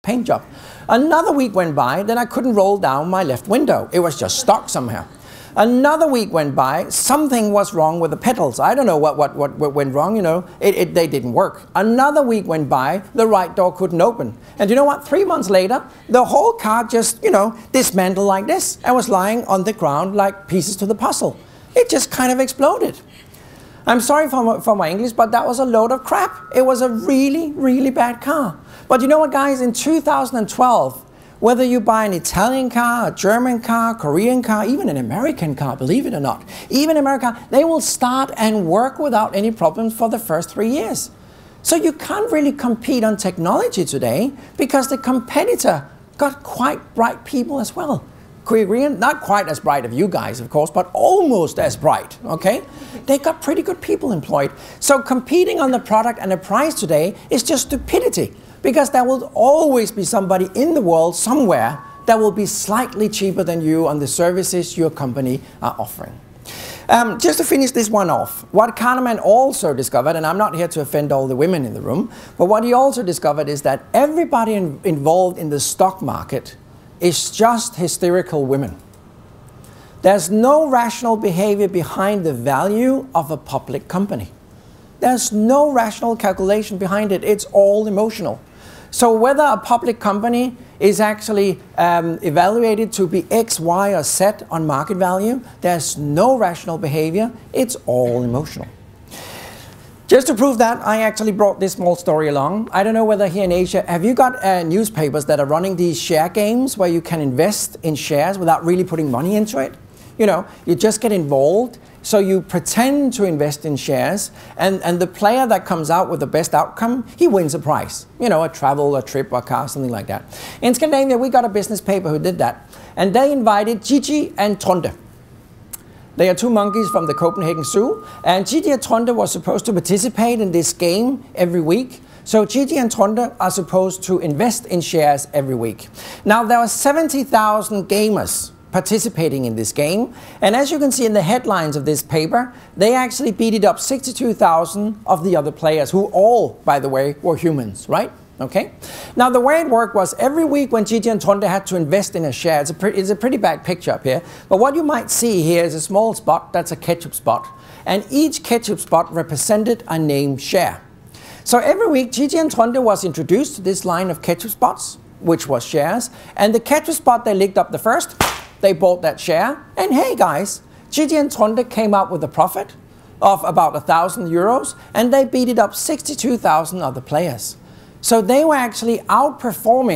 paint job. Another week went by, then I couldn't roll down my left window. It was just stuck somehow. Another week went by, something was wrong with the pedals. I don't know what went wrong, you know, they didn't work. Another week went by, the right door couldn't open. And you know what, 3 months later, the whole car just, you know, dismantled like this and was lying on the ground like pieces to the puzzle. It just kind of exploded. I'm sorry for my English, but that was a load of crap. It was a really, really bad car. But you know what, guys, in 2012, whether you buy an Italian car, a German car, Korean car, even an American car, believe it or not, even America, they will start and work without any problems for the first 3 years. So you can't really compete on technology today because the competitor got quite bright people as well. Korean, not quite as bright as you guys, of course, but almost as bright, okay? They got pretty good people employed. So competing on the product and the price today is just stupidity. Because there will always be somebody in the world somewhere that will be slightly cheaper than you on the services your company are offering. Just to finish this one off, what Kahneman also discovered, and I'm not here to offend all the women in the room, but what he also discovered is that everybody involved in the stock market is just hysterical women. There's no rational behavior behind the value of a public company. There's no rational calculation behind it. It's all emotional. So whether a public company is actually evaluated to be X, Y, or Z on market value, there's no rational behavior. It's all emotional. Just to prove that, I actually brought this small story along. I don't know whether here in Asia, have you got newspapers that are running these share games where you can invest in shares without really putting money into it? You know, you just get involved. So you pretend to invest in shares, and the player that comes out with the best outcome, he wins a prize. You know, a travel, a trip, a car, something like that. In Scandinavia, we got a business paper who did that. And they invited Gigi and Tronde. They are two monkeys from the Copenhagen Zoo. And Gigi and Tronde were supposed to participate in this game every week. So Gigi and Tronde are supposed to invest in shares every week. Now, there are 70,000 gamers participating in this game, and as you can see in the headlines of this paper, they actually beat up 62,000 of the other players, who all, by the way, were humans, right? Okay. Now the way it worked was every week when Gigi and Tronde had to invest in a share, it's a pretty bad picture up here, but what you might see here is a small spot, that's a ketchup spot, and each ketchup spot represented a named share. So every week Gigi and Tronde was introduced to this line of ketchup spots, which was shares, and the ketchup spot they licked up the first, they bought that share, and hey guys, Gigi and Tronde came out with a profit of about 1,000 euros, and they beat up 62,000 other players. So they were actually outperforming